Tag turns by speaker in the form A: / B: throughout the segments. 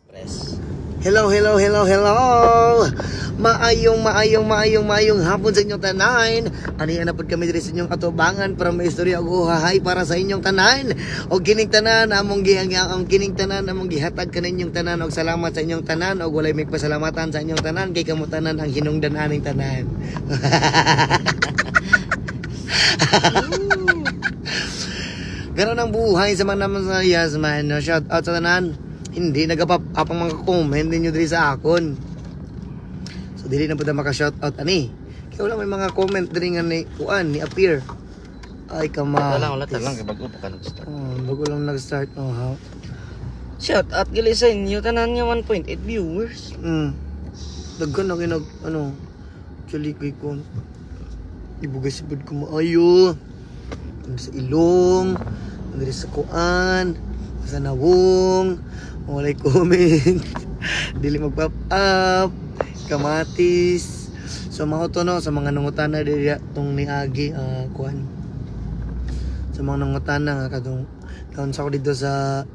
A: Press.
B: Hello. Maayong hapon sa inyong tanan. Ani na pud kami diri sa inyong atubangan para may istorya og uhahay para sa inyong tanan. Og kining tanan among gihatag kaninyong tanan og salamat sa inyong tanan og walay may pasalamatan sa inyong tanan kay kamo tanan ang hinungdan aning tanan. Ganon ang buhay sa mga naman sa Yasman. Shout out sa tanan. Hindi nagapapang mga comment ninyo diri sa akon. So dili na pud maka-shoutout ani. Kaya wala may mga comment diri nga ni kuan ni appear. Ay kama.
A: Wala lang kay bago pa ka nag-start.
B: Bago lang nag-start how.
A: Shoutout gali sa inyo tanan niya 1.8 viewers.
B: Daghan na kinag actually kay kon. Ibugas sibud ko maayo. Sa ilong, diri sa kuan, sa nawong. Walay comment. Dili mag-pop up. Kamatis. So mga to no, sa mga nangutana diri tong niagi kuan. Sa mga nangutana nga kadong taon sa ko dito sa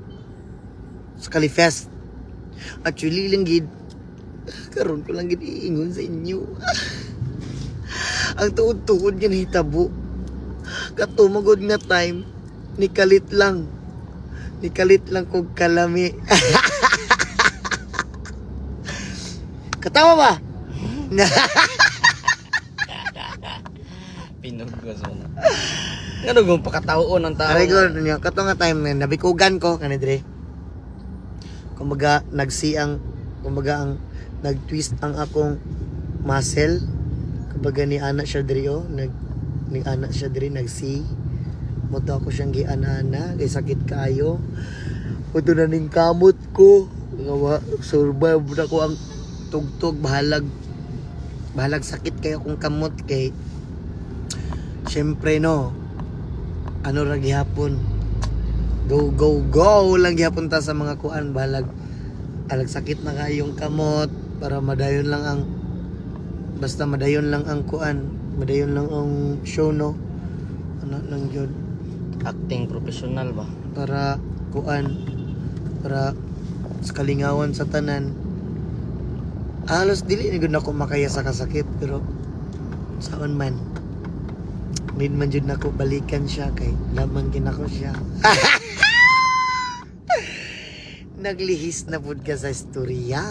B: Califest. Actually lang gid karon ko lang gid iingon sa inyo. Ang tuod-tuod nga hitabo. Katumagod nga time nikalit lang kog kalami. Katawa ba?
A: Pinugos mo na. Nga nung pakataon ang tao.
B: Aregor niyo kato nga time nga nabikugan ko kani dire. Kumbaga ang nag-twist ang akong muscle. Kumbaga ni ana siya diri nagsi. Muto ako siyang gianana, kay sakit kayo. Muto na ning kamot ko. Survive na ko ang tugtog bahalag sakit kayo kung kamot kay syempre no ano ra gihapon go lang gihapon ta sa mga kuan bahalag sakit na kayong kamot para madayon lang ang kuan madayon lang ang show no ano lang yun
A: acting professional ba
B: para sa kalingawan sa tanan. Halos dili ni gud nako makaya sa kasakit pero saon man need man jud nako balikan siya kay laman ginako siya. Naglihis na pud ka sa istorya.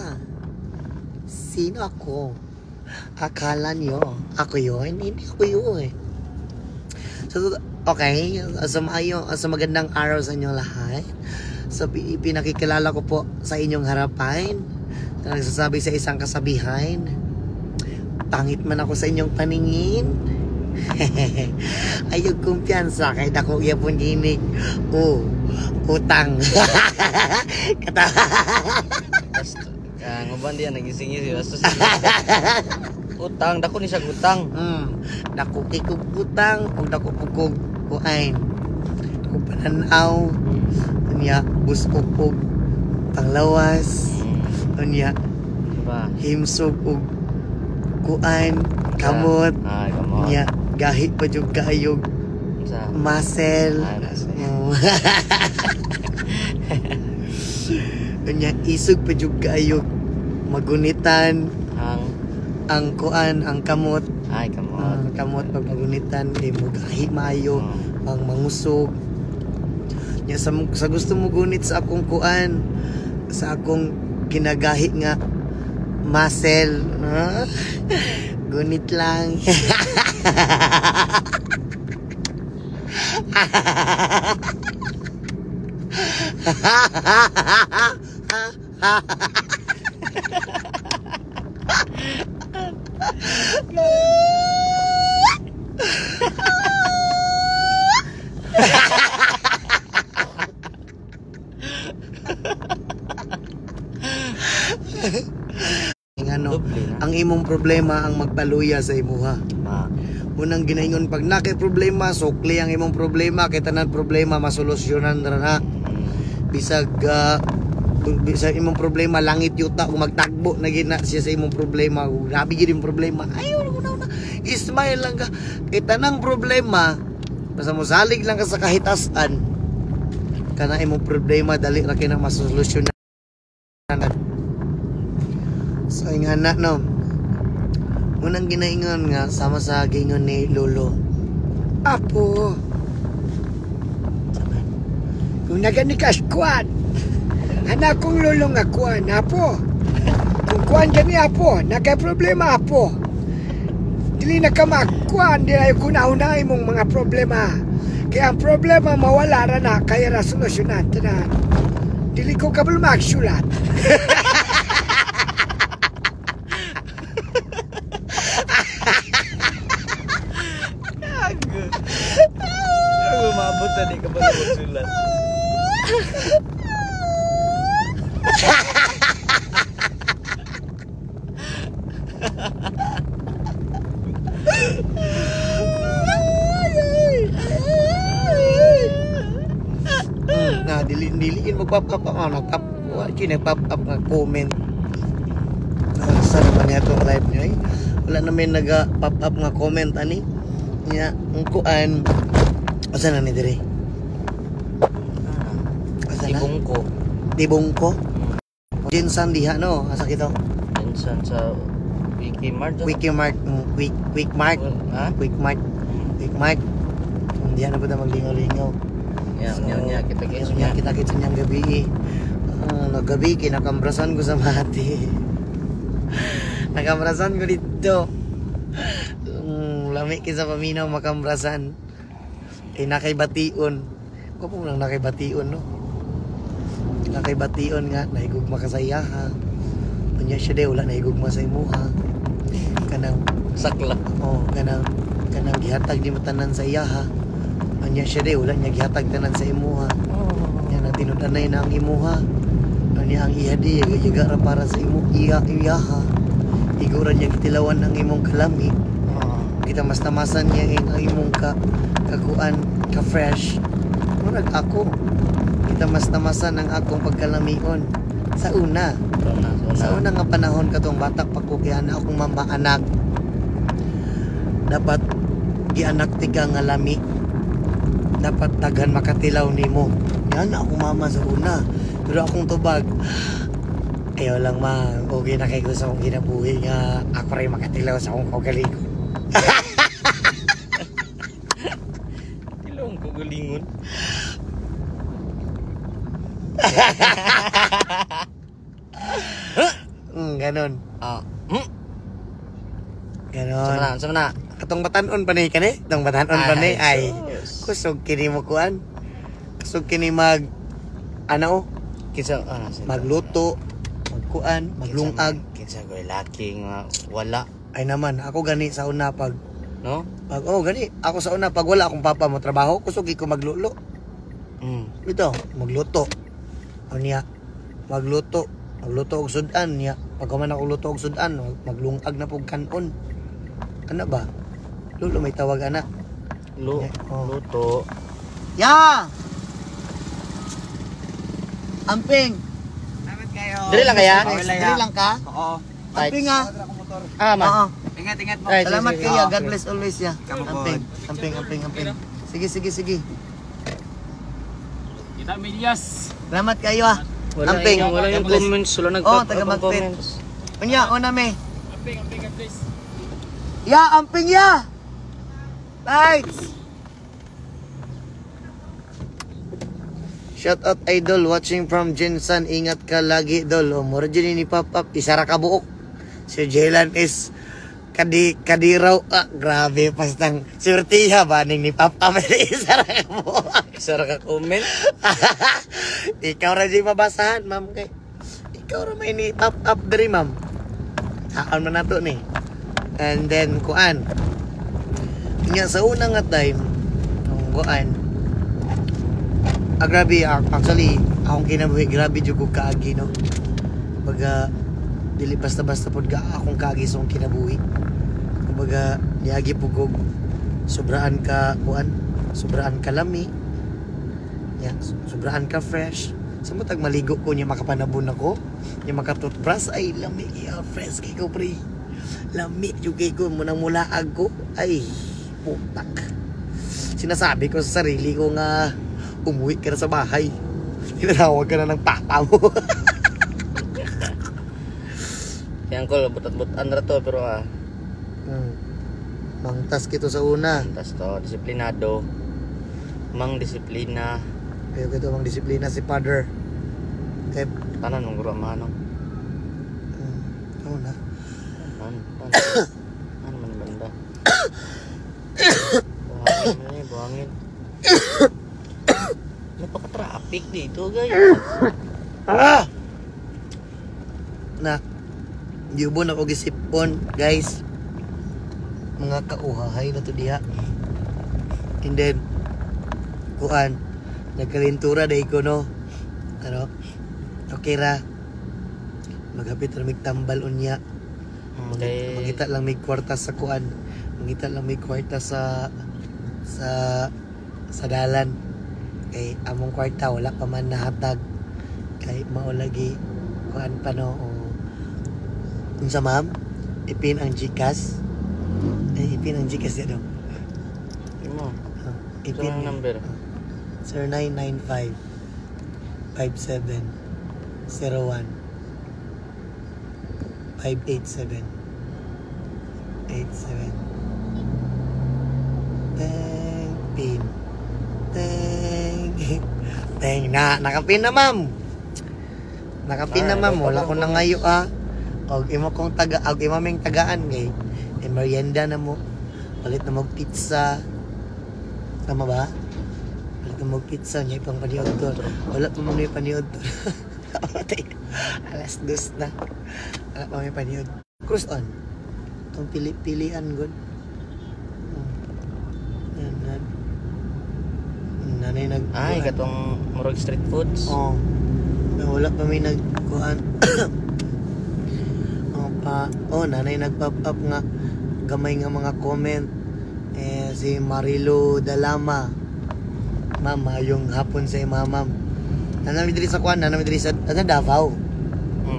B: Sino ako? Akala niyo ako yun? Hindi ako yun. So okay, sa magandang araw sa inyong lahat. So pinakikilala ko po sa inyong harapan. Nagsasabi sa isang kasabihan, pangit man ako sa inyong paningin. Ayog kumpiyansa kahit ako iyapon ginig. Utang.
A: Nguban diyan nagising-ising utang, dako ni siya utang.
B: Dako ikog utang, kung dako pugog kuain. Kung pananaw, niya busog og panglawas. Niya himsog og kuan kamot. Niya gahit pa jud kaayog muscle. Niya isog pa jud kaayog magunitan ang kuan ang kamot. Kamot pag magunitan kay mo gahi maayo ang mangusog. Niya sa gusto mo gunit sa akong kuan sa akong kinagahi nga muscle, gunit lang. Ang imong problema ang magpaluya sa imuha. Munang ginaingon pag nakay problema, sukli ang imong problema, kay tanan problema masolusyonan ra na. Bisag imong problema langit yuta kung magtagbo na gina siya sa imong problema. Grabe gid yung problema. Ayaw na. Ismail lang ka. Kay tanang problema basta mo salig lang ka sa kahitasan. Kana imong problema dali ra kay na masolusyonan. So yung anak no, munang ginaingon nga sama sa gingon ni Lolo.
C: Apo. Kung naganikas kuan, anak kong lolo nga kuan, apo. Kung kuan gani apo, nagay problema apo. Dili na ka magkuan, di na yung kunahunay mong mga problema. Kaya ang problema mawala ra na, kaya ra solusyonan. Tanan. Dili ko kabalo magsulat.
A: Umabot na di ka ba magsulat?
B: Na dili mag-pop up nag-pop nag-pop up nga comment. Sa naman niya itong live niyo eh. Wala namin nag-pop up nga comment ani. Nya ang kuan asa na ni dire? Asa na? Tibungko. Jinsan diha no, asa kito?
A: Jinsan sa Wikimart.
B: Wikimart.
A: Ha?
B: Wikimart. Hindi na ba na maglingaw-lingaw?
A: Nya kita guys.
B: Kita niyang gabi. Naggabi kinakambrasan ko sa mati. Nakambrasan ko dito. Lami sa paminaw makambrasan. Kay nakaibation. Ko po lang nakaibation no. Nakaibation nga nahigugma ka sa iyaha. Unya siya de wala nahigugma sa imuha. Kanang
A: Sakla.
B: kanang gihatag di matanan sa iyaha. Anya siya de wala niya gihatag tanan sa imuha. Nya na tinud-anay na ang imuha. Anya ang iya di yaga ra para sa iyaha. Igura niya gitilawan ang imong kalami. Kita mas tamasan niya ang imong kakuan ka fresh. Murag ako. Kita mas tamasan ang akong pagkalamion sa una. Sa una nga panahon katong batak pa ko kaya na akong mamaanak. Dapat gianak ti ka nga lami. Dapat daghan makatilaw nimo. Yan ako mama sa una. Pero akong tubag, ayaw lang ma, okay na kay ko sa akong ginabuhi nga ako rin makatilaw sa akong kagalingon.
A: Ilong kagalingon.
B: Ganon. Ganon.
A: Sama na.
B: Katong batanon pa ni kani? Katong batanon pa ni ay kusog kini mo kuan. Kusog kini ano?
A: Kinsa
B: Magluto, magkuan, maglungag.
A: Kinsa ko laki nga wala,
B: Ay naman, ako gani sa una pag
A: no?
B: gani. Ako sa una pag wala akong papa mo trabaho, kusog ko maglulo. Ito, magluto. Unya, magluto og sudan niya. Pag man ako luto og sudan, maglungag na pug kanon. Ano ba? Lulo may tawag ana.
A: Luto.
B: Ya. Amping.
C: Salamat kayo.
A: Dili lang kaya?
B: Dili lang ka?
C: Oo.
B: Amping ah.
A: Man.
C: Ingat mo.
A: Ay,
B: Salamat
A: sige.
B: kaya. God bless always ya.
C: Kamabod.
B: Amping. Sige.
C: Kita Milyas.
B: Salamat kayo ah. Amping.
A: Wala yung comments, wala
B: taga mag-pet.
A: comments.
B: Unya, una me.
C: Amping, please.
B: Ya, amping ya. Lights. Shout out idol watching from Jinsan. Ingat ka lagi dol. Mura dyan ni pop up. Isara ka buok. Si Jalen is kadiraw. Grabe pastang surtiha ba ning ni pop up. Isara ka buok.
A: Isara ka comment.
B: Ikaw ra dyan mabasahan ma'am kay. Ikaw ra may ni pop up diri ma'am. Saan man nato ni. And then kuan. Nya sa una nga time kuan. Grabe, actually, akong kinabuhi, grabe dyan ko kaagi, no? Baga, dili basta-basta po akong kaagi sa akong kinabuhi. Baga, niagi po ko, sobraan ka, sobraan ka lami, yeah, sobraan ka fresh. Sa matag maligo ko niya makapanabon ako, niya makatoothbrush, ay, lami, fresh kay ko, pre. Lami, yung kay ko, munang mulaag ko, ay, putak. Sinasabi ko sa sarili ko nga, umuwi ka na sa bahay. Tinatawag ka na ng papa mo.
A: Yang ko butat-butan ra to pero
B: Mangtas kito sa una.
A: tas to disiplinado. Mang disiplina.
B: Kaya kito mang disiplina si father. Kaya
A: Tanan mong guro manong.
B: ano na?
A: Ano man banda? Buhangin. Napaka-traffic dito, guys.
B: Na yubo na ko gisipon, guys. Mga kauhahay na to diha. And then kuan nagkalintura day ko no. Ano? Okay ra. Maghapit ra mig tambal unya. Mangita lang may kwarta sa kuan. Mangita lang may kwarta sa dalan. Kay among kwarta wala pa man nahatag. Kay mao lagi kuan pa no. Unsa ma'am? Ipin ang GCash. Ipin ang GCash dito.
A: Imo.
B: Ipin
A: ang number.
B: 0995 57 01 587 87 Teng pin. Teng na nakapin na ma'am. Nakapin na ma'am. Wala ko na ngayo Og imo kong og imo ming tagaan kay merienda na mo. Palit na mo pizza. Tama ba? Palit na mo pizza niya pang paniod to. Wala pa mo ni paniod to. Alas 2 na. Wala pa may paniod. Cruise on. Itong pilian good. Nanay nag
A: katong murag street foods.
B: Wala pa may nagkuhan. Nanay nag-pop up nga gamay nga mga comment. Si Marilo Dalama. Mama, yung hapon sa ma'am. Nanami diri sa kuan, nanami diri sa Davao.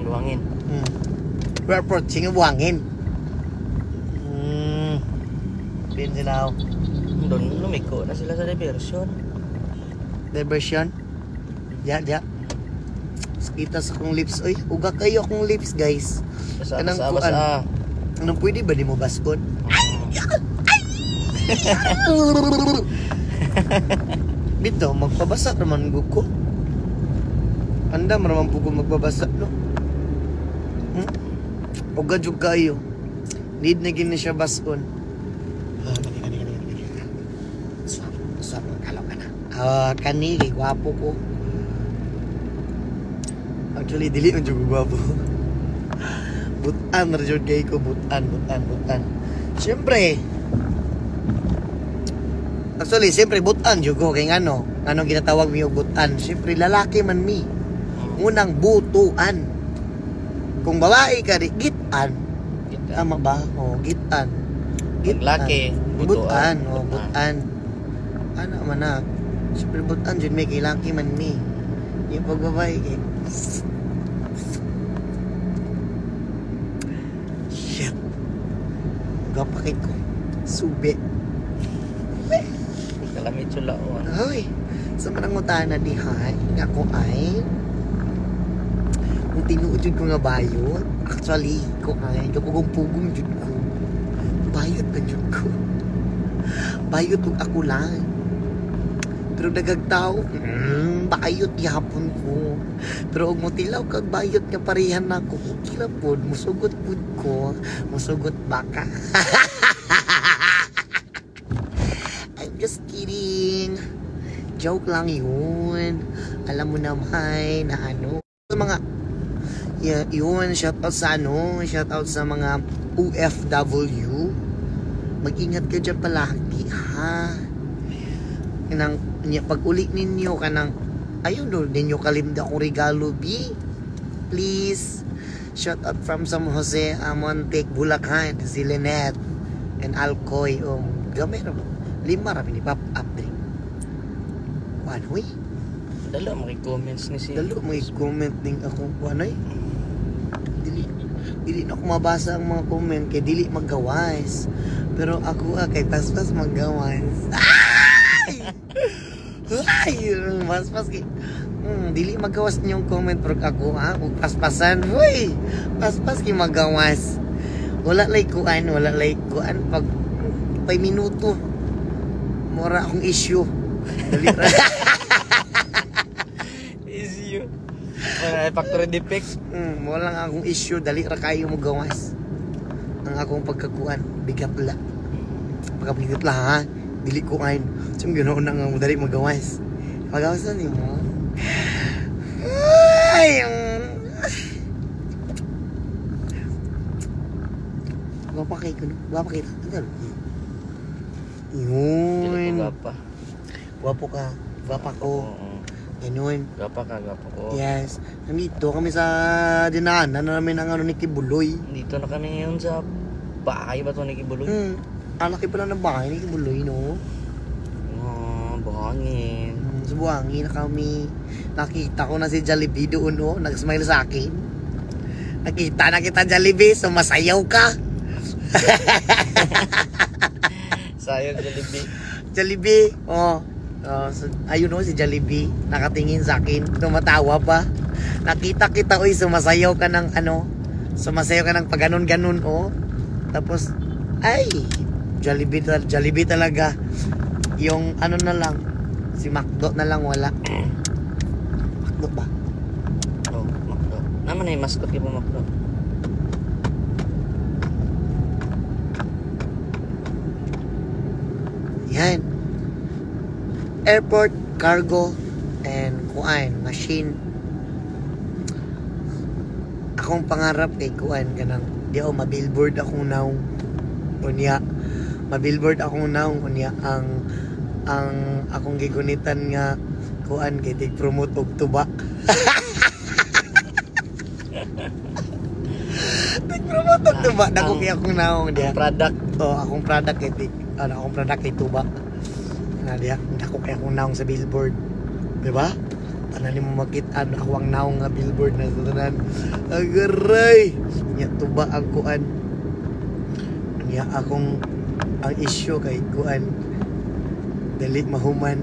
A: Buhangin.
B: Airport, sige buhangin. Pin sila.
A: Doon lumiko na sila sa diversion.
B: Diversion? Ja. Kita sa kong lips. Oy, uga kayo akong lips, guys. Kanang kuan. Anong pwede ba di mo baskon? Bito, magpabasa naman ko. Anda naman po ko magbabasa, no? Uga jud kayo. Need na gini siya baskon. Swap ng kalaw ka na. Kanili, gwapo ko. Actually, dili man jud gwapo. Butan ra jud kay ko, butan. Siyempre. Actually, siyempre butan jud ko kay ngano ginatawag mi og butan. Siyempre lalaki man mi. Unang butuan. Kung babae ka di gitan. Tama ba? Gitan.
A: Laki,
B: butuan. Butan. Ano man na. Siyempre butan jud mi kay laki man mi. Yung pag babae kay shit. Gapakit ko. Sube.
A: Kalamit sila o.
B: Hoy, sa manangutana di hay, nga ko ay kung tinuod jud ko nga bayot. Actually, ko ay kapugong-pugong jud ko. Bayot na jud ko. Bayot ug ako lang. Pero dagag tao, bayot yapon ko. Pero og motilaw kag bayot nga parehan nako. Kila pod musugot pud ko, musugot baka. I'm just kidding. Joke lang yun. Alam mo naman na ano. Sa mga yun, shout out sa mga OFW. Mag-ingat ka dyan palagi, ha? Pag uli ninyo kanang ayun do ninyo kalimda akong regalo, B. Please. Shout out from San Jose, Montek, Bulacan, si Lynette, and Alcoy. Gamay na ba? 5 ra ni pop up drink. Wanoy?
A: Dalo mo comments ni si.
B: Dalo mo comment ning akong wanoy. Dili na ako mabasa ang mga comment kay dili magawas. Pero ako kay paspas magawas. Ay! Ay, paspas kay. Dili magawas niyong comment pero ako ha, ug paspasan. Uy, paspas kay magawas. Wala lay kuan pag 5 minuto. Mura akong issue. Dali ra.
A: Issue. Wala factory defect.
B: Mo lang akong issue, dali ra kayo mo gawas. Ang akong pagkakuan, bigat la. Pagkabigat la ha, dili ko kain. Sum ginoon nang mo dali magawas. Magawas na nimo. Ay. Gapa kay kuno, gapa kay tagal. Yun. Gwapo ka, gwapa ko. Ganun.
A: Gapa ko.
B: Yes. Nandito kami sa dinaanan na namin ang ni Kibuloy.
A: Dito na kami ngayon sa bahay ba to ni Kibuloy?
B: Laki pala ng bahay ni Kibuloy, no?
A: Buhangin.
B: Sa buhangin na kami. Nakita ko na si Jollibee doon, no? Nag-smile sa akin. Nakita na kita, Jollibee. So, masayaw ka.
A: Sayang Jollibee.
B: Jollibee, so, ayun no, si Jollibee, nakatingin sa akin, tumatawa pa. Nakita kita, sumasayaw ka ng sumasayaw ka ng pag-ganon-ganon, Tapos, ay, Jollibee talaga. Yung na lang, si McDo na lang wala. McDo ba?
A: McDo. Naman na yung mascot yung McDo.
B: Yan. Airport, cargo, and machine. Akong pangarap kay kanang di ako mabillboard akong naong unya. Mabillboard akong naong unya ang akong gigunitan nga kay tig-promote og tuba. Tig-promote og tuba dako kay akong naong dia.
A: Product.
B: Akong product akong product kay tuba. Na dia, dako kay akong naong sa billboard. Di ba? Tanan mo makita ako ang naong nga billboard na tanan. Agaray. Nya tuba ang kuan. Nya akong ang issue kay kuan. Dali mahuman.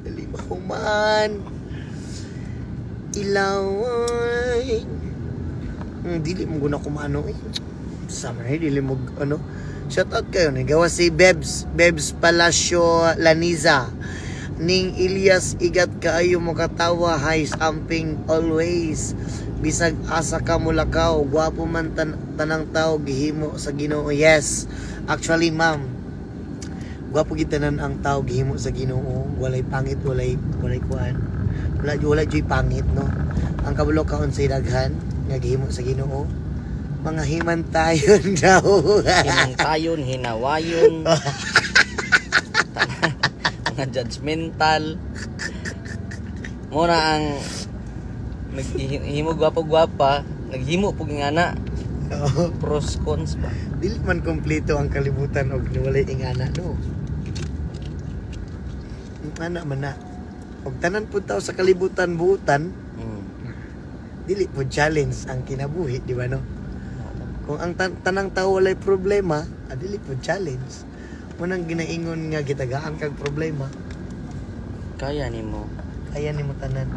B: Dali mahuman. Ilaway. Dili mo guna kumano summer dili mo shout out kayo ni gawa si Bebs Palacio Laniza ning Ilyas igat kaayo mo katawa high stamping always bisag asa ka mulakaw gwapo man tanang tao gihimo sa Ginoo. Yes, actually ma'am, gwapo gid tanan ang tao gihimo sa Ginoo. Walay pangit, walay kuan, wala joy pangit, no? Ang kabalo kaon sa daghan nga gihimo sa Ginoo, mga himantayon daw.
A: Himantayon, hinawayon. Mga judgmental. Muna ang naghimo gwapo-gwapa, naghimo pug ingana. Pros cons ba?
B: Dili man kompleto ang kalibutan og walay ingana, no? Ana man na. Og tanan pud taw sa kalibutan buutan. Dili po challenge ang kinabuhi, di ba, no? Kung ang tanang tao walay problema, dili po challenge. Munang ginaingon nga gitagaan kag problema.
A: Kaya nimo
B: tanan.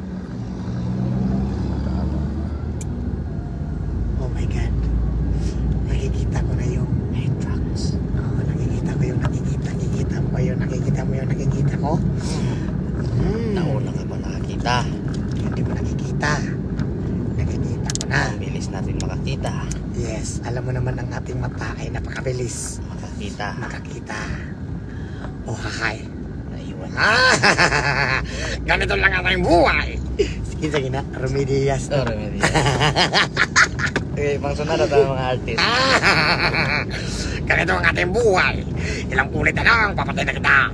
B: Oh my God. Nakikita ko na yung trucks. Nakikita ko yung nakikita ko.
A: Nauna ka ba nakakita?
B: Hindi mo nakikita. Nakikita ko na.
A: Ang bilis natin makakita.
B: Yes, alam mo naman ang ating mata ay napakabilis.
A: Makakita.
B: Oh, hahay.
A: Naiwan.
B: Ganito lang ang ating buhay. Sige na, Remedias.
A: Remedias. Okay, pang sunod tayo mga artist.
B: Ganito ang ating buhay. Ilang ulit na lang, papatay na kita.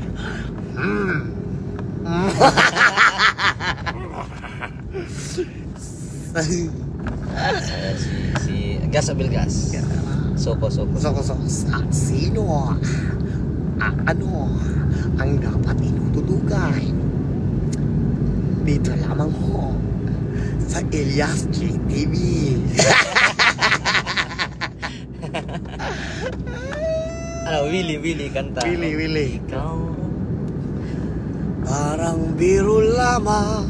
A: Si Gas Abilgas. Soko.
B: Sino? Ano ang dapat inututugan? Dito lamang ho sa Elias JTV.
A: Ano, Willy kanta.
B: Willy.
A: Ikaw.
B: Parang biro lamang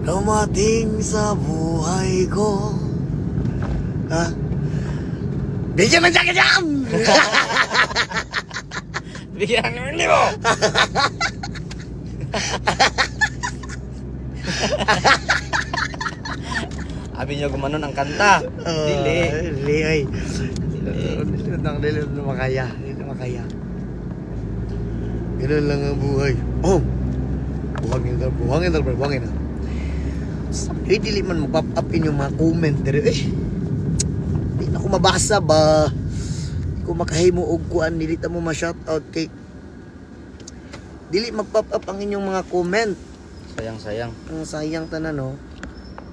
B: dumating sa buhay ko. Ha? Bigyan ng jacket jam!
A: Bigyan naman mo. Abi niyo gumanon ang kanta. Dili.
B: Dili ay. Dili na makaya. Ganun lang ang buhay. Oh! Buhangin na. Eh, dili man mag-pop up in yung mga comment. Pero di na ko mabasa ba? Di ko makahimo og kuan. Dili ta mo ma-shoutout kay dili mag-pop up ang inyong mga comment.
A: Sayang.
B: Ang sayang tanan, no?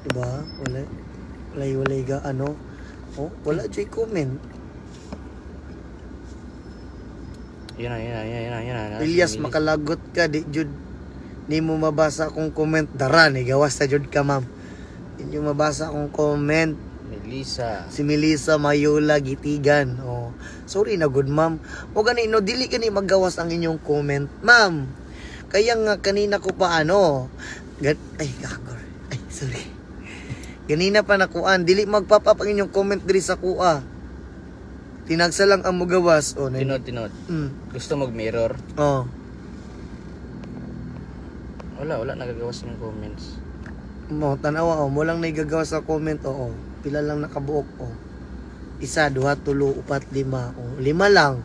B: Diba? Walay ga ano? Oh, wala jay comment.
A: Yan.
B: Ilyas, makalagot ka, di jud ni mo mabasa akong comment. Dara, ni gawas sa jud ka, ma'am. Di nyo mabasa akong comment.
A: Melissa.
B: Si Melissa Mayola Gitigan. Oh, sorry na good, ma'am. O gani, no, dili gani maggawas ang inyong comment, ma'am. Kaya nga kanina ko pa ay, gagor. Ay, sorry. Ganina pa nakuan, dili magpapap ang inyong comment diri sa kuha. Tinagsa lang ang mugawas. Oh,
A: Tinod. Gusto mag-mirror?
B: Oh.
A: Wala nagagawas ng comments.
B: Mo tanawa mo lang nagagawas sa comment. Oo. Pila lang nakabuok. Oh. 1, 2, 3, 4, 5. Oh, 5 lang.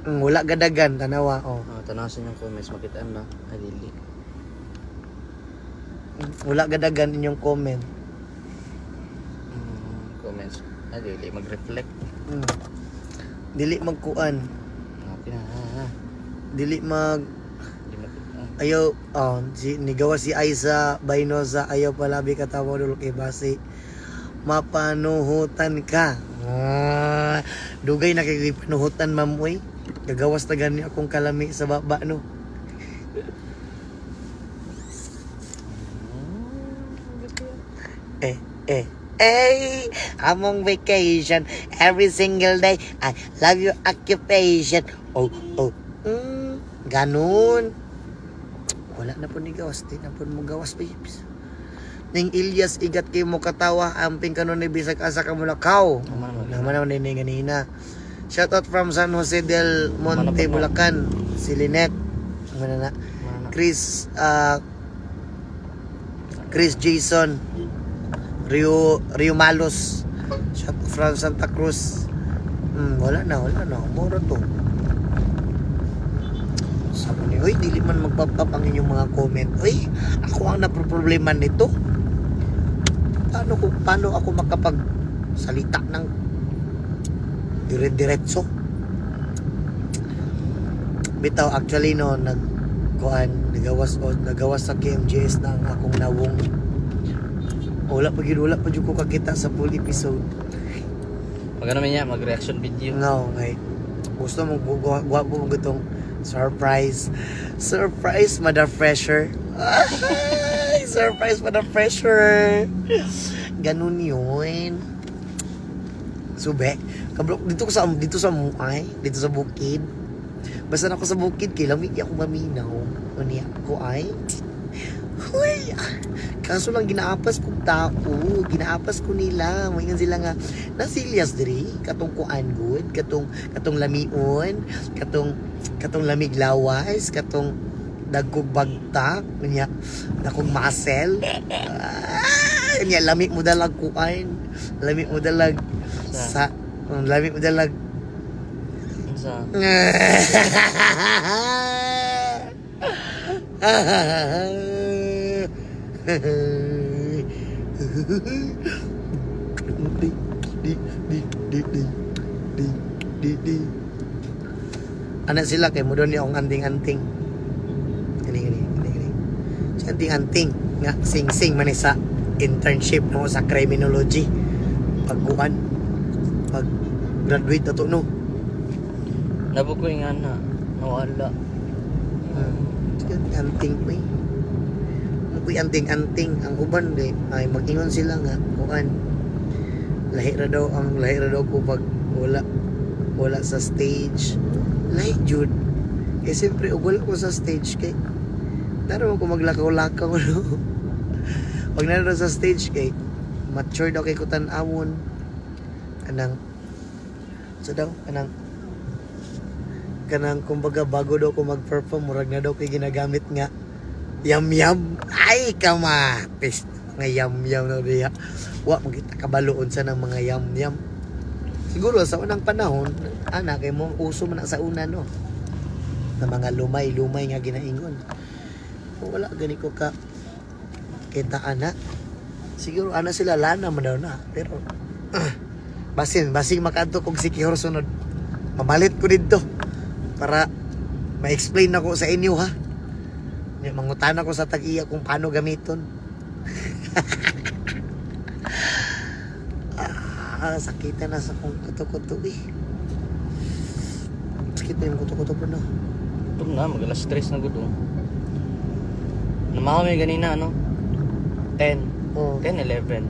B: Wala gadagan tanawa. Oh.
A: Tanasan yung comments makitaan na. Dili.
B: Wala gadagan inyong comment.
A: Comments. Dili mag-reflect.
B: Dili magkuan.
A: Okay na.
B: Dili mag ayaw nigawa si Aiza Bainosa ayaw palabi katawa dulu kay basi mapanuhutan ka. Dugay na kay panuhutan, ma'am, oy. Gagawas ta gani akong kalami sa baba, no. I'm on vacation every single day. I love your occupation. Ganun. Wala na po ni gawas. Di na po mo gawas, babes. Ning Ilyas, igat kayo mo katawa. Amping kanon ni bisag asa ka mulakaw. Naman ni ganina. Shoutout from San Jose del Monte, Bulacan. Si Lynette. Chris Jason. Rio Malos. Shoutout from Santa Cruz. Wala na. Moro to. Sabi niyo, dili man magpapap ang inyong mga comment. Ako ang naproproblema nito. Paano ako makapagsalita ng dire-diretso? Bitaw, actually, no, nagawas sa KMJS na ang akong nawong. Wala pa dyan ko kakita sa full episode.
A: Magano man niya, mag-reaction video.
B: No, okay. Gusto mong guwa mo itong surprise, mother fresher. Surprise, mother fresher. Ganun yun. Sube. Kablok, dito sa Muay, dito sa bukid. Basta na ako sa bukid, kay lamig ako maminaw. Unya ko ay. Huy! Kaso lang ginaapas kong tao. Ginaapas ko nila. Mahingan sila nga. Nasilyas diri. Katong kuan good. Katong lamion. Katong lamig lawas. Katong dagkog bagtak. Kanya, dagkog muscle. Kanya, lamig mo dalag kuan. Lamig mo dalag lamig mo dalag
A: Sa
B: anak sila kay mo doon yung anting-anting. Gani. Si anting-anting nga sing-sing man sa internship no sa criminology. Pag graduate na to, no.
A: nabukoy nga na nawala.
B: Anting po eh. Anting-anting ang uban ay mag-ingon sila nga kuan lahi ra daw ko pag wala sa stage. Lahi jud. Eh siyempre ugol ko sa stage kay naroon ko maglakaw-lakaw no. Pag naroon sa stage kay mature daw kay kutan-awon. Kanang kumbaga bago daw ko mag-perform murag na daw kay ginagamit nga yam-yam. Ay kamatis nga yam-yam na diya. Wa magita kabaloon sa ng mga yam-yam. Siguro sa unang panahon, kay mo uso man sa una no. Na mga lumay-lumay nga ginaingon. Wala gani ko ka kita ana. Siguro ana sila lana man daw na. Pero basing makadto kog sikihor sunod. Mamalit ko dito para ma-explain ako sa inyo ha. Mangutan ako sa tag-iya kung paano gamiton. Sakitan na sa kong kuto-kuto eh. Sakit na yung kuto-kuto po no.
A: Ito na, mag-alas 3 na gusto. Namaha may ganina, ano? 10.
B: Oh.
A: 10, 11.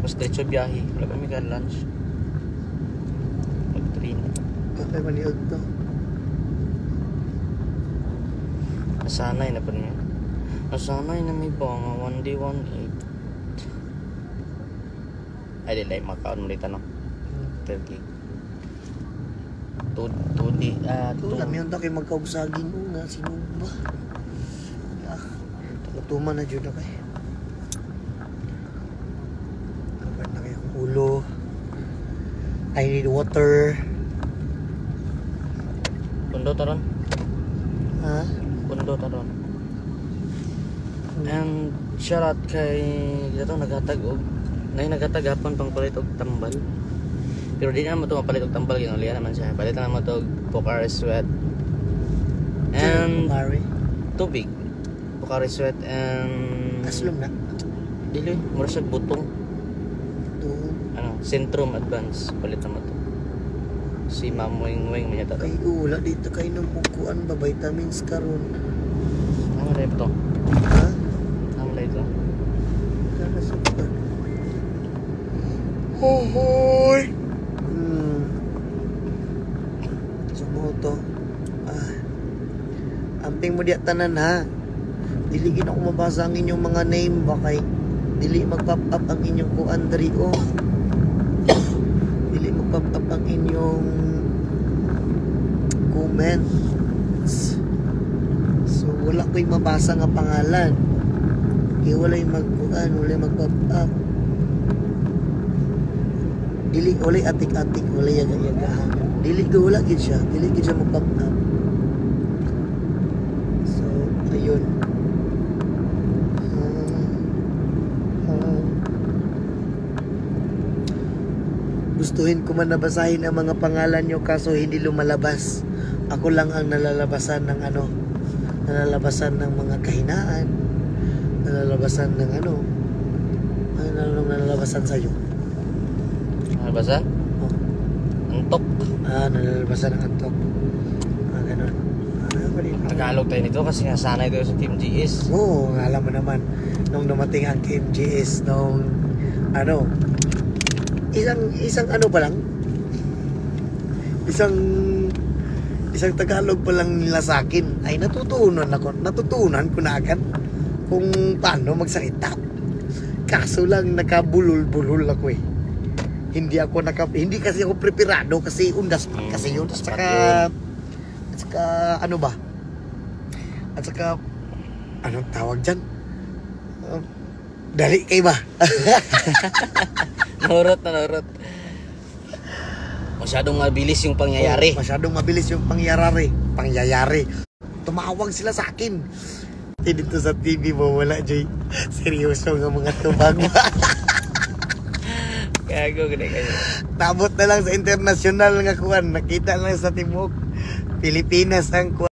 A: Mas diretso biyahe. Wala pa may lunch. Pag 3 na.
B: Kapay maniod to.
A: Nasanay na pa niya. Nasanay na may banga. 1 day, 1 8. Ay, di like makaon mo dito, no? 12 gig. 2 day,
B: Ito lang yun kayo magkaugsagin mo nga. Sino ba? Tutuman na dyan na kayo. Nabat na kayong ulo. I need water.
A: Pundo taron.
B: Ha?
A: Pundo taron. And shout out kay dito naghatag og naghatag hapon pang palit og tambal. Pero di na mo to mapalit og tambal gyud ulian naman siya. Palit na mo to og Pocari Sweat. And tubig. Pocari Sweat and
B: Aslom na.
A: dili mura sa butong.
B: Ito.
A: Ano, Centrum Advance palit na mo to. Si Ma'am Weng man yata.
B: Ay, wala dito kayo ng bukuan ba? Vitamins karon.
A: Ano na ito?
B: Ha?
A: Ano na ito?
B: Kala sa ba? Hohoy! Sumuto. Amping mo diya tanan ha. Dili gina ko mabasa ang inyong mga name ba kay dili mag-pop up ang inyong kuandri o. Dili mag-pop up ang inyong comments. So wala ko'y mabasa nga pangalan. Kaya wala'y mag-pop up. Dili wala'y atik-atik, wala'y yaga-yagahan. Dili ko wala gid siya. Dili gid siya mag-pop up. So ayun. Gustuhin ko man nabasahin ang mga pangalan nyo kaso hindi lumalabas. Ako lang ang nalalabasan ng nalalabasan ng mga kahinaan, nalalabasan ng nalalabasan sa'yo.
A: Nalalabasan?
B: Oh.
A: Antok.
B: Nalalabasan ng antok. Ganon.
A: Tagalog tayo nito kasi nga sanay tayo sa Team GS.
B: Oo, alam mo naman nung dumating ang Team GS nung isang pa lang, isang Tagalog pa lang nila sa akin ay natutunan ko na agad kung paano magsalita. Kaso lang nakabulol-bulol ako eh. Hindi kasi ako preparado kasi undas kasi yun. At saka anong tawag dyan? Dali kay ba?
A: Nurot. Masyadong mabilis yung pangyayari.
B: Masyadong mabilis yung pangyayari. Tumawag sila sa akin. Dito sa TV mo wala, Joy. Seryoso nga mga tubag.
A: Gago, ganyan.
B: Tabot na lang sa international nga kuwan. Nakita lang sa Timog. Pilipinas ang kuwan.